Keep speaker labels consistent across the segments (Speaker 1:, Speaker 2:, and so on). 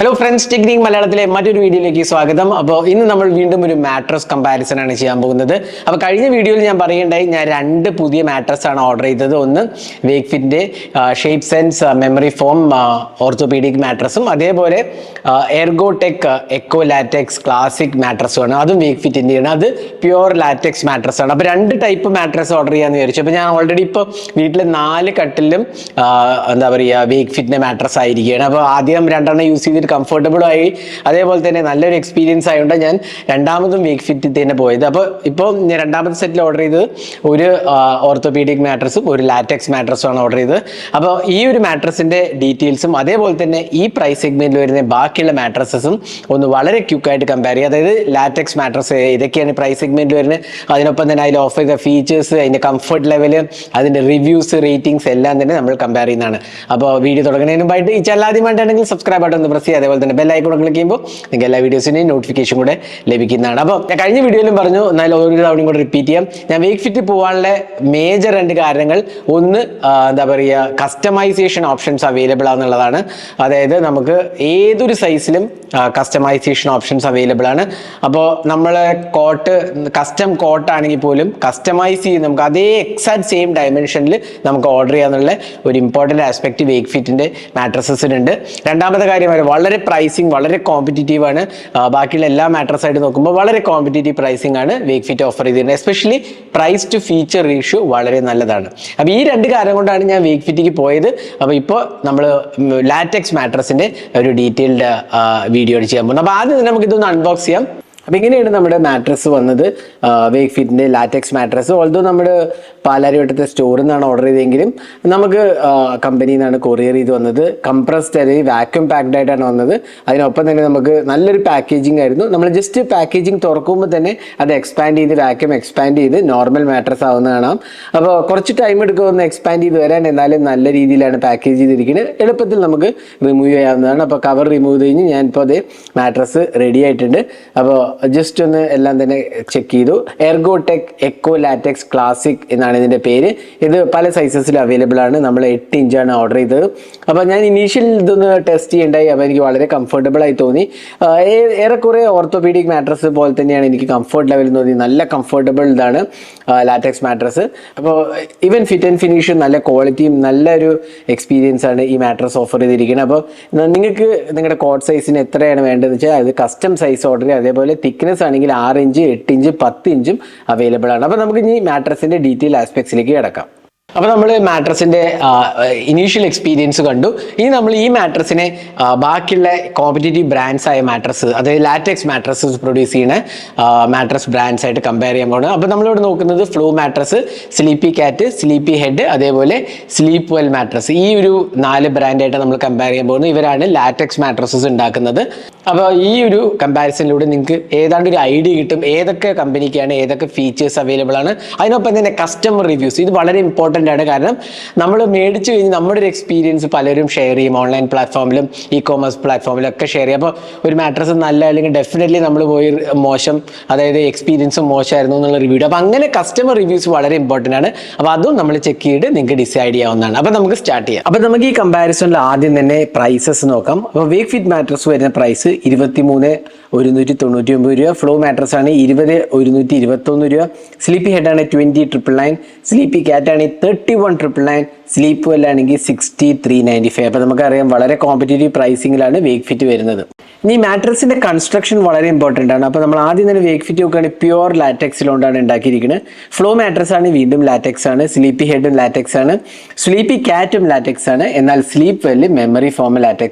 Speaker 1: Hello friends, technique മലയാളത്തിലെ മറ്റൊരു വീഡിയോയിലേക്ക് സ്വാഗതം. അപ്പോൾ ഇന്ന് നമ്മൾ വീണ്ടും ഒരു മാട്രസ് കമ്പാരിസൺ ആണ് ചെയ്യാൻ പോകുന്നത്. അപ്പോൾ കഴിഞ്ഞ വീഡിയോയിൽ ഞാൻ പറയുണ്ടായി, ഞാൻ രണ്ട് പുതിയ മാട്രസ് ആണ് ഓർഡർ ചെയ്തത്. ഒന്ന് വേക്ക്ഫിറ്റിന്റെ shape sense memory foam orthopaedic മാട്രസും അതേപോലെ എർഗോടെക് എക്കോ ലാറ്റക്സ് ക്ലാസിക് മാട്രസും ആണ്. അതും വേക്ക്ഫിറ്റിന്റെയാണ്. അത് പ്യുവർ ലാറ്റക്സ് മാട്രസ് ആണ്. അപ്പോൾ രണ്ട് ടൈപ്പ് മാട്രസ് ഓർഡർ ചെയ്യാന്ന് വിചാരിച്ചു. അപ്പോൾ ഞാൻ ഓൾറെഡി ഇപ്പോൾ വീട്ടിൽ 4 കട്ടിലും എന്താ പറയുക വേക്ക്ഫിറ്റിന്റെ മാട്രസ് ആയിരിക്കുകയാണ്. അപ്പോൾ ആദ്യം 2 യൂസ് ചെയ്തിട്ട് കംഫർട്ടബിൾ ആയി, അതേപോലെ തന്നെ നല്ലൊരു എക്സ്പീരിയൻസ് ആയതുകൊണ്ട് ഞാൻ രണ്ടാമതും വേക്ക്ഫിറ്റിൽ തന്നെ പോയത്. അപ്പോൾ ഇപ്പോൾ ഞാൻ രണ്ടാമത്തെ സെറ്റിൽ ഓർഡർ ചെയ്തത് ഒരു ഓർത്തോപീഡിക് മാട്രസും ഒരു ലാറ്റക്സ് മാട്രസും ആണ് ഓർഡർ ചെയ്തത്. അപ്പോൾ ഈ ഒരു മാട്രസിന്റെ ഡീറ്റെയിൽസും അതേപോലെ തന്നെ ഈ പ്രൈസ് സെഗ്മെന്റിൽ വരുന്ന ബാക്കിയുള്ള മാട്രസസും ഒന്ന് വളരെ ക്വിക്കായിട്ട് കമ്പയർ ചെയ്യുക. അതായത് ലാറ്റക്സ് മാട്രസ് ഇതൊക്കെയാണ് പ്രൈസ് സെഗ്മെന്റിൽ വരുന്നത്. അതിനൊപ്പം തന്നെ അതിൽ ഓഫർ ചെയ്ത ഫീച്ചേഴ്സ്, അതിന്റെ കംഫർട്ട് ലെവല്, അതിന്റെ റിവ്യൂസ്, റേറ്റിംഗ്സ് എല്ലാം തന്നെ നമ്മൾ കമ്പയർ ചെയ്യുന്നതാണ്. അപ്പോൾ വീഡിയോ തുടങ്ങുന്നതിന് മുമ്പായിട്ട് ഈ ചാനൽ ആദ്യമായിട്ടാണെങ്കിൽ സബ്സ്ക്രൈബ് ബട്ടൺ ഒന്ന് പ്രസ് ചെയ്യുക. അതേപോലെ തന്നെ ബെൽ ഐക്കൺ ക്ലിക്ക് ചെയ്യുമ്പോൾ നിങ്ങൾക്ക് എല്ലാ വീഡിയോസിന്റെയും നോട്ടിഫിക്കേഷൻ കൂടെ ലഭിക്കുന്നതാണ്. അപ്പോൾ ഞാൻ കഴിഞ്ഞ വീഡിയോയിലും പറഞ്ഞു, എന്നാൽ ഒരു തവണയും കൂടെ റിപ്പീറ്റ് ചെയ്യാം. ഞാൻ വേക്ക്ഫിറ്റ് പോകാനുള്ള മേജർ 2 കാരണങ്ങൾ, ഒന്ന് എന്താ പറയുക കസ്റ്റമൈസേഷൻ ഓപ്ഷൻസ് അവൈലബിൾ ആണെന്നുള്ളതാണ്. അതായത് നമുക്ക് ഏതൊരു സൈസിലും കസ്റ്റമൈസേഷൻ ഓപ്ഷൻസ് അവൈലബിൾ ആണ്. അപ്പോൾ നമ്മൾ കസ്റ്റം കോട്ട് ആണെങ്കിൽ പോലും കസ്റ്റമൈസ് ചെയ്ത് നമുക്ക് അതേ എക്സാക്ട് സെയിം ഡയമെൻഷനിൽ നമുക്ക് ഓർഡർ ചെയ്യാന്നുള്ള ഒരു ഇമ്പോർട്ടൻറ്റ് ആസ്പെക്ട് വേക്ക്ഫിറ്റിന്റെ മാട്രസസിനുണ്ട്. രണ്ടാമത്തെ കാര്യം വളരെ പ്രൈസിങ് വളരെ കോമ്പറ്റീറ്റീവ് ആണ്. ബാക്കിയുള്ള എല്ലാ മാട്രസ് ആയിട്ട് നോക്കുമ്പോൾ വളരെ കോമ്പറ്റീറ്റീവ് പ്രൈസിംഗ് ആണ് വേക്ക്ഫിറ്റ് ഓഫർ ചെയ്തിരുന്നത്. Especially price to feature ratio വളരെ നല്ലതാണ്. അപ്പോൾ ഈ 2 കാരണം കൊണ്ടാണ് ഞാൻ വേക്ക്ഫിറ്റിക്ക് പോയത്. അപ്പോൾ ഇപ്പോൾ നമ്മൾ ലാറ്റക്സ് മാട്രസിന്റെ ഒരു ഡീറ്റെയിൽഡ് വീഡിയോ ചെയ്യാൻ പോകുന്നത്. അപ്പോൾ ആദ്യം തന്നെ നമുക്ക് ഇതൊന്ന് അൺബോക്സ് ചെയ്യാം. അപ്പം ഇങ്ങനെയാണ് നമ്മുടെ മാട്രസ് വന്നത്, വേക്ക്ഫിറ്റിന്റെ ലാറ്റക്സ് മാട്രസ്. ഓൾദോ നമ്മുടെ പാലാരിവട്ടത്തെ സ്റ്റോറിൽ നിന്നാണ് ഓർഡർ ചെയ്തെങ്കിലും നമുക്ക് കമ്പനിയിൽ നിന്നാണ് കൊറിയർ ചെയ്ത് വന്നത്. കംപ്രസ്ഡ് അല്ലെങ്കിൽ വാക്യൂം പാക്ഡ് ആയിട്ടാണ് വന്നത്. അതിനൊപ്പം തന്നെ നമുക്ക് നല്ലൊരു പാക്കേജിങ് ആയിരുന്നു. നമ്മൾ ജസ്റ്റ് പാക്കേജിങ് തുറക്കുമ്പോൾ തന്നെ അത് എക്സ്പാൻഡ് ചെയ്ത് വാക്യൂം എക്സ്പാൻഡ് ചെയ്ത് നോർമൽ മാട്രസ് ആവുന്ന കാണാം. അപ്പോൾ കുറച്ച് ടൈം എടുക്കുമെന്ന് എക്സ്പാൻഡ് ചെയ്ത് വരാൻ, എന്നാലും നല്ല രീതിയിലാണ് പാക്കേജ് ചെയ്തിരിക്കുന്നത്. എളുപ്പത്തിൽ നമുക്ക് റിമൂവ് ചെയ്യാവുന്നതാണ്. അപ്പോൾ കവർ റിമൂവ് കഴിഞ്ഞ് ഞാനിപ്പോൾ അതേ മാട്രസ് റെഡി ആയിട്ടുണ്ട്. അപ്പോൾ ജസ്റ്റ് ഒന്ന് എല്ലാം തന്നെ ചെക്ക് ചെയ്തു. എർഗോടെക് എക്കോ ലാറ്റക്സ് ക്ലാസിക് എന്നാണ് ഇതിന്റെ പേര്. ഇത് പല സൈസസിൽ അവൈലബിൾ ആണ്. നമ്മൾ 8 ഇഞ്ചാണ് ഓർഡർ ചെയ്തത്. അപ്പോൾ ഞാൻ ഇനീഷ്യൽ ഇതൊന്ന് ടെസ്റ്റ് ചെയ്യണ്ടായി. അപ്പോൾ എനിക്ക് വളരെ കംഫർട്ടബിൾ ആയി തോന്നി. ഏറെക്കുറെ ഓർത്തോപീഡിക് മാട്രസ് പോലെ തന്നെയാണ് എനിക്ക് കംഫർട്ട് ലെവൽ തോന്നി. നല്ല കംഫർട്ടബിൾ ഇതാണ് ലാറ്റക്സ് മാട്രസ്. അപ്പോൾ ഈവൻ ഫിറ്റ് ആൻഡ് ഫിനിഷും നല്ല ക്വാളിറ്റിയും നല്ലൊരു എക്സ്പീരിയൻസ് ആണ് ഈ മാട്രസ് ഓഫർ ചെയ്തിരിക്കുന്നത്. അപ്പോൾ നിങ്ങൾക്ക് നിങ്ങളുടെ കോട്ട് സൈസിന് എത്രയാണ് വേണ്ടതെന്ന് വെച്ചാൽ അത് കസ്റ്റം സൈസ് ഓർഡർ ചെയ്യുക. അതേപോലെ തിക്നെസ് ആണെങ്കിൽ 6 ഇഞ്ച് 8 ഇഞ്ച് 10 ഇഞ്ചും അവൈലബിൾ ആണ്. അപ്പോൾ നമുക്ക് ഇനി മാട്രസിന്റെ ഡീറ്റെയിൽ ആസ്പെക്ട്സിലേക്ക് കിടക്കാം. അപ്പോൾ നമ്മൾ മാട്രസിന്റെ ഇനീഷ്യൽ എക്സ്പീരിയൻസ് കണ്ടു. ഇനി നമ്മൾ ഈ മാട്രസിനെ ബാക്കിയുള്ള കോമ്പറ്റീറ്റീവ് ബ്രാൻഡ്സ് ആയ മാട്രസ്, അതായത് ലാറ്റക്സ് മാട്രസസ് പ്രൊഡ്യൂസ് ചെയ്യുന്ന മാട്രസ് ബ്രാൻഡ്സ് ആയിട്ട് കമ്പയർ ചെയ്യാൻ പോകുന്നത്. അപ്പോൾ നമ്മളിവിടെ നോക്കുന്നത് ഫ്ലോ മാട്രസ്, സ്ലീപ്പി കാറ്റ്, സ്ലീപ്പി ഹെഡ്, അതേപോലെ സ്ലീപ്പ് വെൽ മാട്രസ്. ഈ ഒരു 4 ബ്രാൻഡായിട്ട് നമ്മൾ കമ്പയർ ചെയ്യാൻ പോകുന്നത്. ഇവരാണ് ലാറ്റക്സ് മാട്രസസ് ഉണ്ടാക്കുന്നത്. അപ്പോൾ ഈ ഒരു കമ്പാരിസണിലൂടെ നിങ്ങൾക്ക് ഏതാണ്ട് ഒരു ഐഡിയ കിട്ടും ഏതൊക്കെ കമ്പനിക്കാണ് ഏതൊക്കെ ഫീച്ചേഴ്സ് അവൈലബിൾ ആണ്. അതിനൊപ്പം തന്നെ കസ്റ്റമർ റിവ്യൂസ്, ഇത് വളരെ ഇമ്പോർട്ടൻ്റ് ആണ്. കാരണം നമ്മൾ മേടിച്ചു കഴിഞ്ഞ് നമ്മുടെ ഒരു എക്സ്പീരിയൻസ് പലരും ഷെയർ ചെയ്യും. ഓൺലൈൻ പ്ലാറ്റ്ഫോമിലും ഇ-കോമേഴ്സ് പ്ലാറ്റ്ഫോമിലും ഒക്കെ ഷെയർ ചെയ്യും. അപ്പോൾ ഒരു മാട്രസ് നല്ല അല്ലെങ്കിൽ ഡെഫിനറ്റ്ലി നമ്മൾ പോയി മോശം, അതായത് എക്സ്പീരിയൻസ് മോശമായിരുന്നു എന്നുള്ള റിവ്യൂ. അപ്പോൾ അങ്ങനെ കസ്റ്റമർ റിവ്യൂസ് വളരെ ഇമ്പോർട്ടൻ്റ് ആണ്. അപ്പോൾ അതും നമ്മൾ ചെക്ക് ചെയ്ത് നിങ്ങൾക്ക് ഡിസൈഡ് ചെയ്യാവുന്നതാണ്. അപ്പോൾ നമുക്ക് സ്റ്റാർട്ട് ചെയ്യാം. അപ്പോൾ നമുക്ക് ഈ കമ്പാരിസണിൽ ആദ്യം തന്നെ പ്രൈസസ് നോക്കാം. അപ്പോൾ വേക്ക്ഫിറ്റ് മാട്രസ് വരുന്ന പ്രൈസ് 23,199 രൂപ. ഫ്ലോ മാട്രസ് ആണ് 20,121 രൂപ. സ്ലീപ്പി ഹെഡ് ആണ് 20,999. സ്ലീപ്പി കാറ്റ് ആണ് 31,999. സ്ലീപ്പ് വെൽ ആണെങ്കിൽ 63,995. അപ്പോൾ നമുക്കറിയാം വളരെ കോമ്പറ്റീറ്റീവ് പ്രൈസിങ്ങിലാണ് വേക്ക്ഫിറ്റ് വരുന്നത്. ഇനി മാട്രസിന്റെ കൺസ്ട്രക്ഷൻ വളരെ ഇമ്പോർട്ടൻ്റ് ആണ്. അപ്പോൾ നമ്മൾ ആദ്യം തന്നെ വേക്ക്ഫിറ്റ് നോക്കുകയാണെങ്കിൽ പ്യുവർ ലാറ്റക്സിലോണ്ടാണ് ഉണ്ടാക്കിയിരിക്കുന്നത്. ഫ്ലോ മാട്രസ് ആണ് വീണ്ടും ലാറ്റക്സ് ആണ്. സ്ലീപ്പി ഹെഡും ലാറ്റക്സ് ആണ്. സ്ലീപ്പി കാറ്റും ലാറ്റക്സ് ആണ്. എന്നാൽ സ്ലീപ്പ് വെല്ല് മെമ്മറി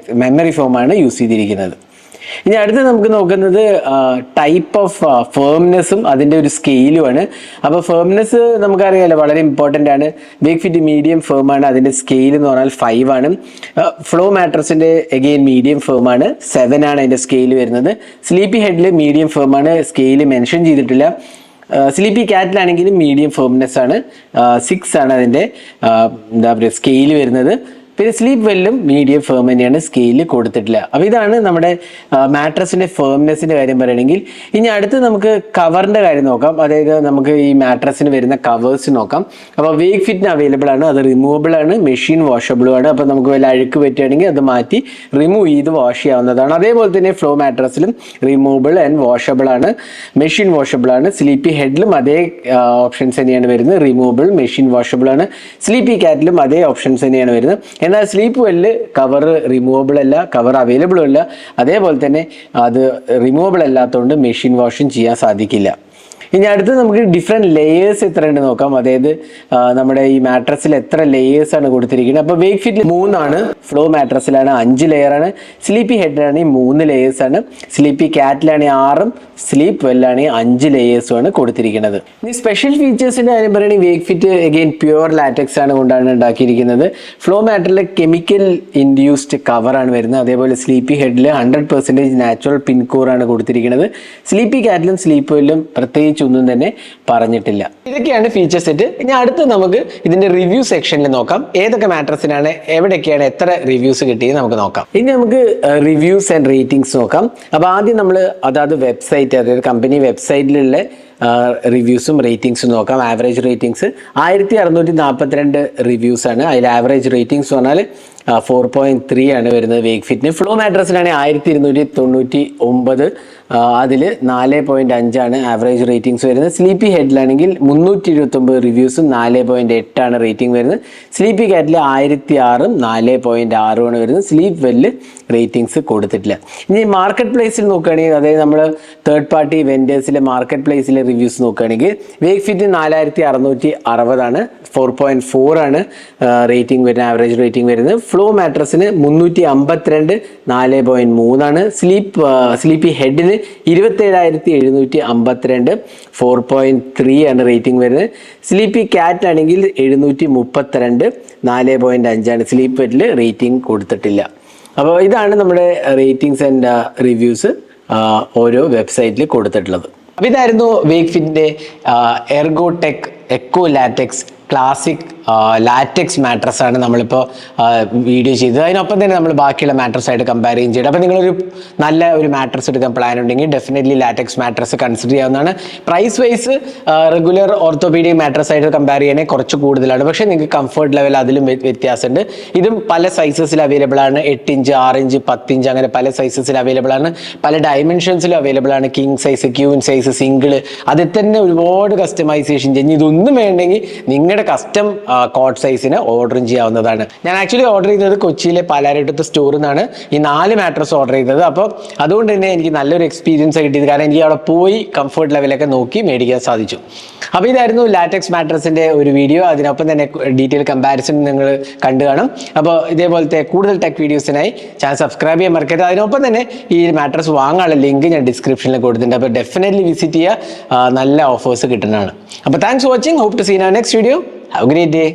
Speaker 1: ഫോമാണ് യൂസ് ചെയ്തിരിക്കുന്നത്. ഇനി അടുത്ത് നമുക്ക് നോക്കുന്നത് ടൈപ്പ് ഓഫ് ഫേംനെസ്സും അതിൻ്റെ ഒരു സ്കെയിലുമാണ്. അപ്പോൾ ഫേംനെസ് നമുക്കറിയാമല്ലോ വളരെ ഇമ്പോർട്ടൻ്റ് ആണ്. വേക്ക്ഫിറ്റ് മീഡിയം ഫേമാണ്. അതിൻ്റെ സ്കെയിൽ എന്ന് പറഞ്ഞാൽ 5 ആണ്. ഫ്ലോ മാട്രസിൻ്റെ എഗെയിൻ മീഡിയം ഫേമാണ്, 7 ആണ് അതിൻ്റെ സ്കെയിൽ വരുന്നത്. സ്ലീപ്പി ഹെഡിൽ മീഡിയം ഫേമാണ്, സ്കെയിൽ മെൻഷൻ ചെയ്തിട്ടില്ല. സ്ലീപ്പി കാറ്റിലാണെങ്കിലും മീഡിയം ഫേംനെസ് ആണ്, 6 ആണ് അതിൻ്റെ എന്താ പറയുക സ്കെയിൽ വരുന്നത്. പിന്നെ സ്ലീപ്പ് വെല്ലും മീഡിയം ഫേം തന്നെയാണ്, സ്കെയിലിൽ കൊടുത്തിട്ടില്ല. അപ്പോൾ ഇതാണ് നമ്മുടെ മാട്രസിന്റെ ഫേംനെസിന്റെ കാര്യം പറയുകയാണെങ്കിൽ. ഇനി അടുത്ത് നമുക്ക് കവറിന്റെ കാര്യം നോക്കാം. അതായത് നമുക്ക് ഈ മാട്രസിന് വരുന്ന കവേഴ്സ് നോക്കാം. അപ്പോൾ വേക്ക് ഫിറ്റിന് അവൈലബിൾ ആണ്, അത് റിമൂവബിൾ ആണ്, മെഷീൻ വാഷബിളും ആണ്. അപ്പോൾ നമുക്ക് വല്ല അഴുക്ക് പറ്റുകയാണെങ്കിൽ അത് മാറ്റി റിമൂവ് ചെയ്ത് വാഷ് ചെയ്യാവുന്നതാണ്. അതേപോലെ തന്നെ ഫ്ലോ മാട്രസിലും റിമൂവബിൾ ആൻഡ് വാഷബിൾ ആണ്, മെഷീൻ വാഷബിൾ ആണ്. സ്ലീപ്പി ഹെഡിലും അതേ ഓപ്ഷൻസ് തന്നെയാണ് വരുന്നത്, റിമൂവബിൾ, മെഷീൻ വാഷബിൾ ആണ്. സ്ലീപ്പി കാറ്റിലും അതേ ഓപ്ഷൻസ് തന്നെയാണ് വരുന്നത്. എന്നാൽ സ്ലീപ്പ് വെല്ല് കവർ റിമൂവബിൾ അല്ല, കവർ അവൈലബിളും അല്ല. അതേപോലെ തന്നെ അത് റിമൂവബിൾ അല്ലാത്തതുകൊണ്ട് മെഷീൻ വാഷും ചെയ്യാൻ സാധിക്കില്ല. ഇനി അടുത്ത് നമുക്ക് ഡിഫറെൻറ്റ് ലെയേഴ്സ് എത്ര ഉണ്ട് നോക്കാം. അതായത് നമ്മുടെ ഈ മാട്രസിൽ എത്ര ലെയേഴ്സ് ആണ് കൊടുത്തിരിക്കുന്നത്. അപ്പോൾ വേക്ക് ഫിറ്റിൽ 3 ആണ്, ഫ്ലോ മാട്രസിലാണ് 5 ലെയറാണ്, സ്ലീപ്പി ഹെഡിലാണെങ്കിൽ 3 ലെയേഴ്സ് ആണ്, സ്ലീപ്പി കാറ്റിലാണെങ്കിൽ 6ഉം സ്ലീപ്പ് വെല്ലാണെങ്കിൽ 5 ലെയേഴ്സും ആണ് കൊടുത്തിരിക്കുന്നത്. ഇനി സ്പെഷ്യൽ ഫീച്ചേഴ്സിൻ്റെ കാര്യം പറയുകയാണെങ്കിൽ wake fit again pure latex ആണ് കൊണ്ടാണ് ഉണ്ടാക്കിയിരിക്കുന്നത്. ഫ്ലോ മാറ്ററിൽ കെമിക്കൽ ഇൻഡ്യൂസ്ഡ് കവറാണ് വരുന്നത്. അതേപോലെ സ്ലീപ്പി ഹെഡിൽ 100% നാച്ചുറൽ പിൻകോറാണ് കൊടുത്തിരിക്കുന്നത്. സ്ലീപ്പി കാറ്റിലും സ്ലീപ്പ് വെല്ലും പ്രത്യേകിച്ച് ഒന്നും തന്നെ പറഞ്ഞിട്ടില്ല. ഇതൊക്കെയാണ് ഫീച്ചർ സെറ്റ്. ഇനി അടുത്ത് നമുക്ക് ഇതിന്റെ റിവ്യൂ സെക്ഷനിൽ നോക്കാം. ഏതൊക്കെ മാട്രസിനാണ്, എവിടെയൊക്കെയാണ് എത്ര റിവ്യൂസ് കിട്ടിയത് നമുക്ക് നോക്കാം. ഇനി നമുക്ക് റിവ്യൂസ് ആൻഡ് റേറ്റിംഗ്സ് നോക്കാം. അപ്പോൾ ആദ്യം നമ്മൾ അതായത് വെബ്സൈറ്റ്, അതായത് കമ്പനി വെബ്സൈറ്റിലുള്ള റിവ്യൂസും റേറ്റിംഗ്സും നോക്കാം. ആവറേജ് റേറ്റിംഗ്സ് 1642 റിവ്യൂസ് ആണ്. അതിൽ ആവറേജ് റേറ്റിംഗ്സ് പറഞ്ഞാൽ 4.3 ആണ് വരുന്നത് വേക്ക് ഫിറ്റിന്. ഫ്ലോ മാട്രസിനാണെങ്കിൽ 1299, അതിൽ 4.5 ആണ് ആവറേജ് റേറ്റിംഗ്സ് വരുന്നത്. സ്ലീപ്പി ഹെഡിലാണെങ്കിൽ 329 റിവ്യൂസും 4.8 ആണ് റേറ്റിംഗ് വരുന്നത്. സ്ലീപ്പി കാറ്റിൽ 1006ഉം 4.6 ആണ് വരുന്നത്. സ്ലീപ്പ് വെല്ല് റേറ്റിംഗ്സ് കൊടുത്തിട്ടില്ല. ഇനി മാർക്കറ്റ് പ്ലേസിൽ നോക്കുകയാണെങ്കിൽ, അതായത് നമ്മൾ തേർഡ് പാർട്ടി വെൻഡേഴ്സിലെ മാർക്കറ്റ് പ്ലേസിലെ റിവ്യൂസ് നോക്കുകയാണെങ്കിൽ വേക്ക് ഫിറ്റ് 4660 ആണ്, 4.4 ആണ് റേറ്റിംഗ് വരുന്നത്, ആവറേജ് റേറ്റിംഗ് വരുന്നത്. ഫ്ലോ മാട്രസിന് 352, 4.3 ആണ്. സ്ലീപ്പി ഹെഡിന് 27752, 4.3 ആണ് റേറ്റിംഗ് വരുന്നത്. സ്ലീപ്പി കാറ്റ് ആണെങ്കിൽ 732, 4.5 ആണ്. സ്ലീപ്പ് ഹെഡിൽ റേറ്റിംഗ് കൊടുത്തിട്ടില്ല. അപ്പോൾ ഇതാണ് നമ്മുടെ റേറ്റിംഗ്സ് ആൻഡ് റിവ്യൂസ് ഓരോ വെബ്സൈറ്റിൽ കൊടുത്തിട്ടുള്ളത്. അപ്പോൾ ഇതായിരുന്നു വേക്ക് ഫിറ്റിൻ്റെ Ergotek eco latex classic latex mattress ആണ് നമ്മളിപ്പോൾ വീഡിയോ ചെയ്തത്. അതിനൊപ്പം തന്നെ നമ്മൾ ബാക്കിയുള്ള മാട്രസ് ആയിട്ട് കമ്പയർ ചെയ്യും ചെയ്യണം. അപ്പോൾ നിങ്ങളൊരു നല്ല ഒരു മാട്രസ് എടുക്കാൻ പ്ലാൻ ഉണ്ടെങ്കിൽ ഡെഫിനറ്റ്ലി ലാറ്റക്സ് മാട്രസ് കൺസിഡർ ചെയ്യാവുന്നതാണ്. Price wise regular orthopaedic mattress ആയിട്ട് കമ്പയർ ചെയ്യണമെങ്കിൽ കുറച്ച് കൂടുതലാണ്, പക്ഷേ നിങ്ങൾക്ക് കംഫർട്ട് ലെവൽ അതിലും വ്യത്യാസമുണ്ട്. ഇതും പല സൈസസിൽ അവൈലബിൾ ആണ്. 8 ഇഞ്ച്, 6 ഇഞ്ച്, 10 ഇഞ്ച് അങ്ങനെ പല സൈസസിൽ അവൈലബിൾ ആണ്. പല ഡയമെൻഷൻസിലും അവൈലബിൾ ആണ്. King size, queen size, single, അതിൽ തന്നെ ഒരുപാട് കസ്റ്റമൈസേഷൻ ചെയ്യും. ഇതൊന്നും വേണ്ടെങ്കിൽ നിങ്ങളുടെ കസ്റ്റം കോട്ട് സൈസിന് ഓർഡറും ചെയ്യാവുന്നതാണ്. ഞാൻ ആക്ച്വലി ഓർഡർ ചെയ്തത് കൊച്ചിയിലെ പാലാരിവട്ടത്തെ സ്റ്റോറിൽ നിന്നാണ് ഈ 4 മാട്രസ് ഓർഡർ ചെയ്തത്. അപ്പോൾ അതുകൊണ്ട് തന്നെ എനിക്ക് നല്ലൊരു എക്സ്പീരിയൻസ് കിട്ടിയത്. കാരണം എനിക്ക് അവിടെ പോയി കംഫർട്ട് ലെവലൊക്കെ നോക്കി മേടിക്കാൻ സാധിച്ചു. അപ്പോൾ ഇതായിരുന്നു ലാറ്റക്സ് മാട്രസിൻ്റെ ഒരു വീഡിയോ. അതിനൊപ്പം തന്നെ ഡീറ്റെയിൽ കമ്പാരിസൺ നിങ്ങൾ കണ്ടു കാണും. അപ്പോൾ ഇതേപോലത്തെ കൂടുതൽ ടെക് വീഡിയോസിനായി ചാനൽ സബ്സ്ക്രൈബ് ചെയ്യാൻ മറക്കരുത്. അതിനൊപ്പം തന്നെ ഈ മാട്രസ് വാങ്ങാനുള്ള ലിങ്ക് ഞാൻ ഡിസ്ക്രിപ്ഷനിൽ കൊടുത്തിട്ടുണ്ട്. അപ്പോൾ ഡെഫിനറ്റ്ലി വിസിറ്റ് ചെയ്യുക, നല്ല ഓഫേഴ്സ് കിട്ടുന്നതാണ്. അപ്പോൾ thanks for watching. Hope to see in our next video. Have a great day.